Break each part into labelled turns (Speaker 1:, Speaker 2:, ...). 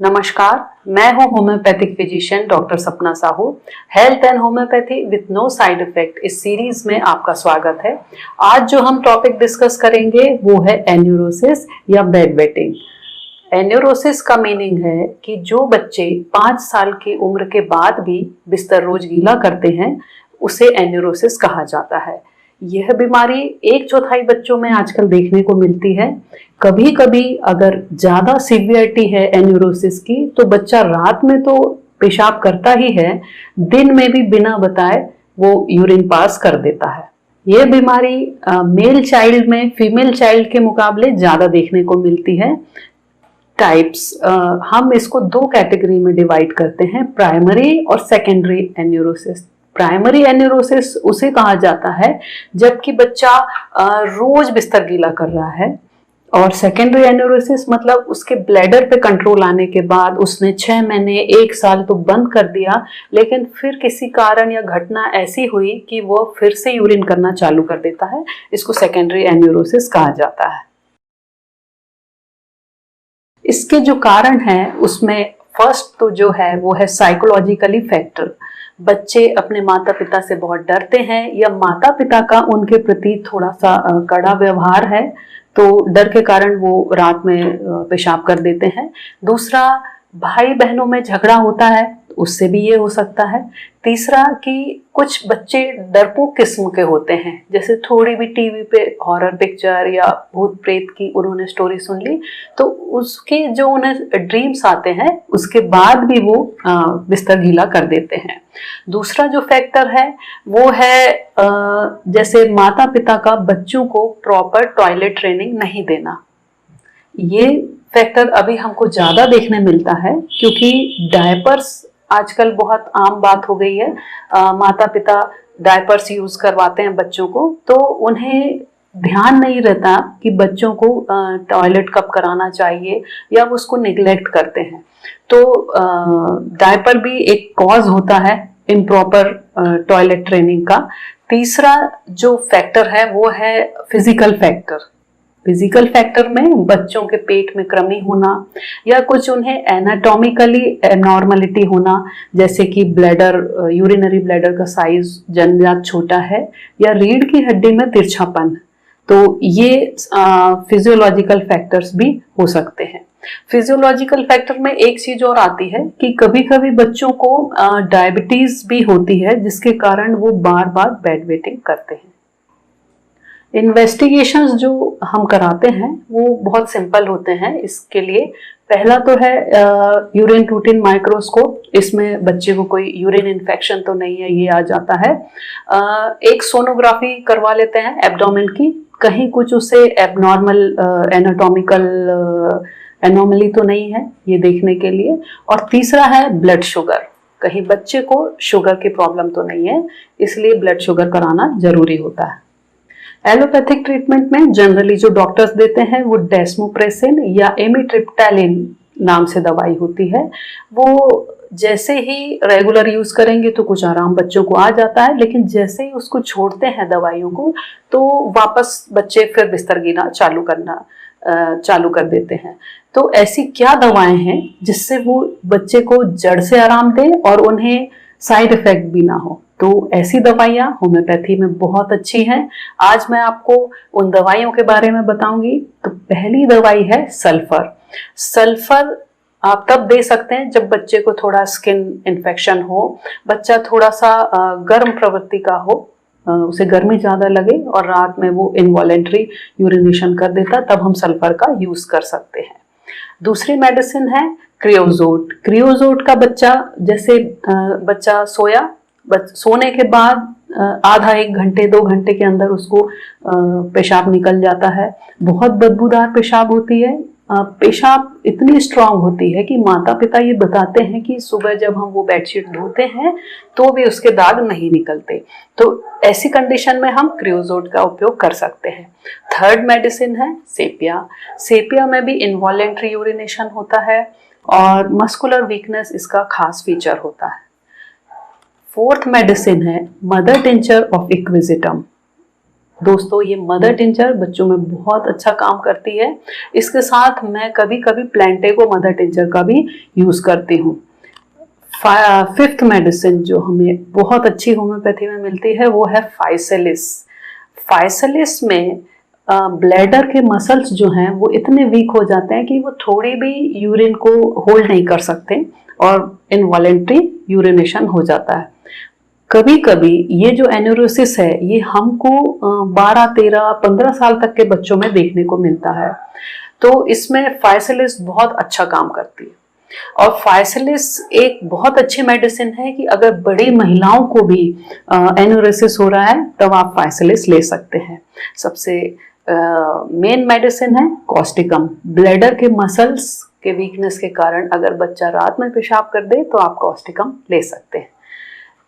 Speaker 1: नमस्कार, मैं हूं homeopathic physician doctor Sapna Sahu. Health and homeopathy with no side effect इस सीरीज में आपका स्वागत है। आज जो हम टॉपिक डिस्कस करेंगे वो है एन्यूरोसिस या बेड वेटिंग। एन्यूरोसिस का मीनिंग है कि जो बच्चे 5 साल की उम्र के बाद भी बिस्तर रोज गीला करते हैं उसे एन्यूरोसिस कहा जाता है। यह बीमारी 1/4 बच्चों में आजकल देखने को मिलती है। कभी कभी अगर ज्यादा सीवियरिटी है एन्यूरोसिस की तो बच्चा रात में तो पेशाब करता ही है, दिन में भी बिना बताए वो यूरिन पास कर देता है। यह बीमारी मेल चाइल्ड में फीमेल चाइल्ड के मुकाबले ज्यादा देखने को मिलती है। टाइप्स हम इसको 2 कैटेगरी में डिवाइड करते हैं, प्राइमरी और सेकेंडरी एन्यूरोसिस। प्राइमरी एन्यूरोसिस उसे कहा जाता है जबकि बच्चा रोज बिस्तर गीला कर रहा है, और सेकेंडरी एन्यूरोसिस मतलब उसके ब्लैडर पे कंट्रोल आने के बाद उसने 6 महीने 1 साल तो बंद कर दिया, लेकिन फिर किसी कारण या घटना ऐसी हुई कि वो फिर से यूरिन करना चालू कर देता है। इसको सेकेंडरी एन्यूरोसिस कहा जाता है। इसके जो कारण है उसमें फर्स्ट तो जो है वो है साइकोलॉजिकली फैक्टर। बच्चे अपने माता पिता से बहुत डरते हैं या माता पिता का उनके प्रति थोड़ा सा कड़ा व्यवहार है, तो डर के कारण वो रात में पेशाब कर देते हैं। दूसरा, भाई बहनों में झगड़ा होता है, उससे भी ये हो सकता है। तीसरा कि कुछ बच्चे डरपोक किस्म के होते हैं, जैसे थोड़ी भी टीवी पे हॉरर पिक्चर या भूत प्रेत की उन्होंने स्टोरी सुन ली तो उसके जो उन्हें ड्रीम्स आते हैं उसके बाद भी वो बिस्तर गीला कर देते हैं। दूसरा जो फैक्टर है वो है जैसे माता पिता का बच्चों को प्रॉपर टॉयलेट ट्रेनिंग नहीं देना। ये फैक्टर अभी हमको ज्यादा देखने मिलता है क्योंकि डायपर्स आजकल बहुत आम बात हो गई है। माता पिता डायपर्स यूज करवाते हैं बच्चों को, तो उन्हें ध्यान नहीं रहता कि बच्चों को टॉयलेट कब कराना चाहिए या वो उसको निगलेक्ट करते हैं। तो डायपर भी एक कॉज होता है इम्प्रॉपर टॉयलेट ट्रेनिंग का। तीसरा जो फैक्टर है वो है फिजिकल फैक्टर। फिजिकल फैक्टर में बच्चों के पेट में कृमि होना या कुछ उन्हें एनाटॉमिकली एबनॉर्मलिटी होना, जैसे कि ब्लैडर यूरिनरी ब्लैडर का साइज जन्मजात छोटा है या रीढ़ की हड्डी में तिरछापन, तो ये फिजियोलॉजिकल फैक्टर्स भी हो सकते हैं। फिजियोलॉजिकल फैक्टर में एक चीज और आती है कि कभी कभी बच्चों को डायबिटीज भी होती है जिसके कारण वो बार बार बेड वेटिंग करते हैं। इन्वेस्टिगेशंस जो हम कराते हैं वो बहुत सिंपल होते हैं। इसके लिए पहला तो है यूरिन रूटीन माइक्रोस्कोप। इसमें बच्चे को कोई यूरिन इन्फेक्शन तो नहीं है, ये आ जाता है। एक सोनोग्राफी करवा लेते हैं एब्डोमेन की, कहीं कुछ उसे एबनॉर्मल एनाटॉमिकल एनोमली तो नहीं है, ये देखने के लिए। और तीसरा है ब्लड शुगर, कहीं बच्चे को शुगर की प्रॉब्लम तो नहीं है, इसलिए ब्लड शुगर कराना जरूरी होता है। एलोपैथिक ट्रीटमेंट में जनरली जो डॉक्टर्स देते हैं वो डेस्मोप्रेसिन या एमिट्रिप्टालिन नाम से दवाई होती है। वो जैसे ही रेगुलर यूज करेंगे तो कुछ आराम बच्चों को आ जाता है, लेकिन जैसे ही उसको छोड़ते हैं दवाइयों को तो वापस बच्चे फिर बिस्तर गिरना चालू कर देते हैं। तो ऐसी क्या दवाएं हैं जिससे वो बच्चे को जड़ से आराम दें और उन्हें साइड इफेक्ट भी ना हो? तो ऐसी दवाइयाँ होम्योपैथी में बहुत अच्छी हैं। आज मैं आपको उन दवाइयों के बारे में बताऊंगी। तो पहली दवाई है सल्फर। सल्फर आप तब दे सकते हैं जब बच्चे को थोड़ा स्किन इन्फेक्शन हो, बच्चा थोड़ा सा गर्म प्रवृत्ति का हो, उसे गर्मी ज्यादा लगे और रात में वो इनवॉलेंट्री यूरिनेशन कर देता, तब हम सल्फर का यूज कर सकते हैं। दूसरी मेडिसिन है क्रियोजोट। क्रियोजोट का बच्चा जैसे बच्चा सोने के बाद आधा 1 घंटे 2 घंटे के अंदर उसको पेशाब निकल जाता है, बहुत बदबूदार पेशाब होती है, पेशाब इतनी स्ट्रांग होती है कि माता पिता ये बताते हैं कि सुबह जब हम वो बेडशीट धोते हैं तो भी उसके दाग नहीं निकलते। तो ऐसी कंडीशन में हम क्रियोजोट का उपयोग कर सकते हैं। थर्ड मेडिसिन है सेपिया। सेपिया में भी इनवॉलेंट्री यूरिनेशन होता है और मस्कुलर वीकनेस इसका खास फीचर होता है। फोर्थ मेडिसिन है मदर टिंचर ऑफ इक्विजिटम। दोस्तों ये मदर टिंचर बच्चों में बहुत अच्छा काम करती है। इसके साथ मैं कभी कभी प्लेंटेगो मदर टिंचर का भी यूज करती हूँ। फिफ्थ मेडिसिन जो हमें बहुत अच्छी होम्योपैथी में मिलती है वो है फाइसेलिस। फाइसेलिस में ब्लैडर के मसल्स जो हैं वो इतने वीक हो जाते हैं कि वो थोड़ी भी यूरिन को होल्ड नहीं कर सकते और इनवॉलेंट्री यूरिनेशन हो जाता है। कभी कभी ये जो एन्यूरोसिस है ये हमको 12, 13, 15 साल तक के बच्चों में देखने को मिलता है। तो इसमें फाइसेलिस बहुत अच्छा काम करती है। और फाइसेलिस एक बहुत अच्छी मेडिसिन है कि अगर बड़ी महिलाओं को भी एन्यूरोसिस हो रहा है तब आप फाइसेलिस ले सकते हैं। सबसे मेन मेडिसिन है कॉस्टिकम। ब्लैडर के मसल्स के वीकनेस के कारण अगर बच्चा रात में पेशाब कर दे तो आप कॉस्टिकम ले सकते हैं।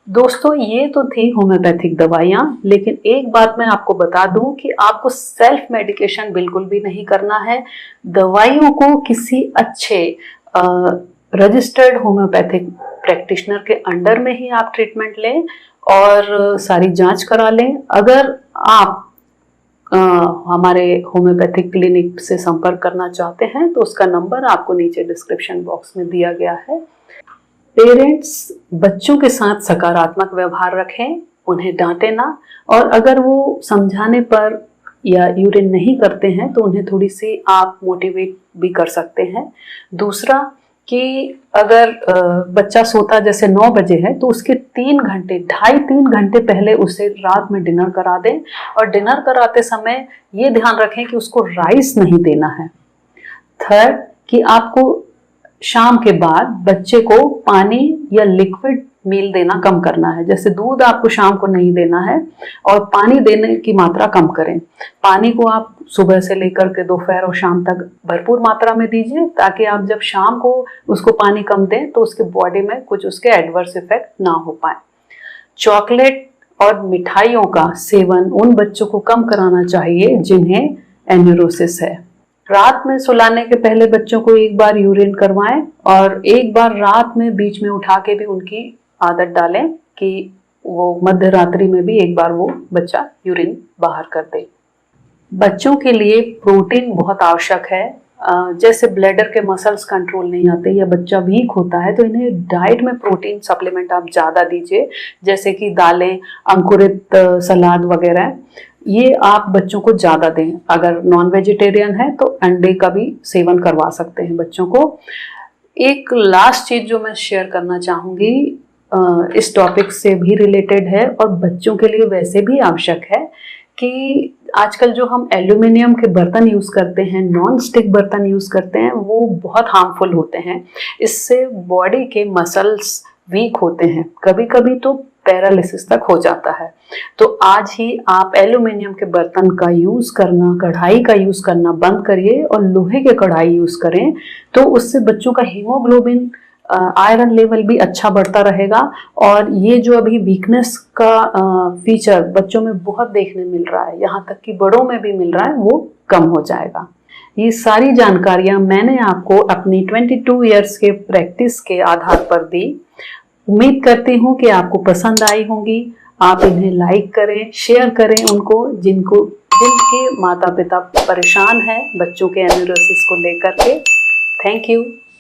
Speaker 1: दोस्तों ये तो थी होम्योपैथिक दवाइयाँ, लेकिन एक बात मैं आपको बता दूं कि आपको सेल्फ मेडिकेशन बिल्कुल भी नहीं करना है। दवाइयों को किसी अच्छे रजिस्टर्ड होम्योपैथिक प्रैक्टिशनर के अंडर में ही आप ट्रीटमेंट लें और सारी जांच करा लें। अगर आप हमारे होम्योपैथिक क्लिनिक से संपर्क करना चाहते हैं तो उसका नंबर आपको नीचे डिस्क्रिप्शन बॉक्स में दिया गया है। पेरेंट्स बच्चों के साथ सकारात्मक व्यवहार रखें, उन्हें डांटे ना, और अगर वो समझाने पर या यूरिन नहीं करते हैं तो उन्हें थोड़ी सी आप मोटिवेट भी कर सकते हैं। दूसरा कि अगर बच्चा सोता जैसे 9 बजे है तो उसके 2.5-3 घंटे पहले उसे रात में डिनर करा दें, और डिनर कराते समय ये ध्यान रखें कि उसको राइस नहीं देना है। थर्ड कि आपको शाम के बाद बच्चे को पानी या लिक्विड मील देना कम करना है। जैसे दूध आपको शाम को नहीं देना है और पानी देने की मात्रा कम करें। पानी को आप सुबह से लेकर के दोपहर और शाम तक भरपूर मात्रा में दीजिए, ताकि आप जब शाम को उसको पानी कम दें तो उसके बॉडी में कुछ उसके एडवर्स इफेक्ट ना हो पाए। चॉकलेट और मिठाइयों का सेवन उन बच्चों को कम कराना चाहिए जिन्हें एन्यूरोसिस है। रात में सुलाने के पहले बच्चों को एक बार यूरिन करवाएं और एक बार रात में बीच में उठा के भी उनकी आदत डालें कि वो मध्य रात्रि में भी एक बार वो बच्चा यूरिन बाहर कर दे। बच्चों के लिए प्रोटीन बहुत आवश्यक है। जैसे ब्लैडर के मसल्स कंट्रोल नहीं आते या बच्चा वीक होता है तो इन्हें डाइट में प्रोटीन सप्लीमेंट आप ज़्यादा दीजिए, जैसे कि दालें, अंकुरित सलाद वगैरह, ये आप बच्चों को ज़्यादा दें। अगर नॉन वेजिटेरियन है तो अंडे का भी सेवन करवा सकते हैं बच्चों को। एक लास्ट चीज़ जो मैं शेयर करना चाहूँगी इस टॉपिक से भी रिलेटेड है और बच्चों के लिए वैसे भी आवश्यक है कि आजकल जो हम एल्यूमिनियम के बर्तन यूज़ करते हैं, नॉन स्टिक बर्तन यूज़ करते हैं, वो बहुत हार्मफुल होते हैं। इससे बॉडी के मसल्स वीक होते हैं, कभी कभी तो पैरालिसिस तक हो जाता है। तो आज ही आप एल्यूमिनियम के बर्तन का यूज़ करना, कढ़ाई का यूज़ करना बंद करिए और लोहे के कढ़ाई यूज़ करें। तो उससे बच्चों का हीमोग्लोबिन, आयरन लेवल भी अच्छा बढ़ता रहेगा और ये जो अभी वीकनेस का फीचर बच्चों में बहुत देखने मिल रहा है, यहाँ तक कि बड़ों में भी मिल रहा है, वो कम हो जाएगा। ये सारी जानकारियाँ मैंने आपको अपनी 22 इयर्स के प्रैक्टिस के आधार पर दी। उम्मीद करती हूँ कि आपको पसंद आई होंगी। आप इन्हें लाइक करें, शेयर करें उनको जिनके माता पिता परेशान हैं बच्चों के एन्यूरोसिस को लेकर के। Thank you.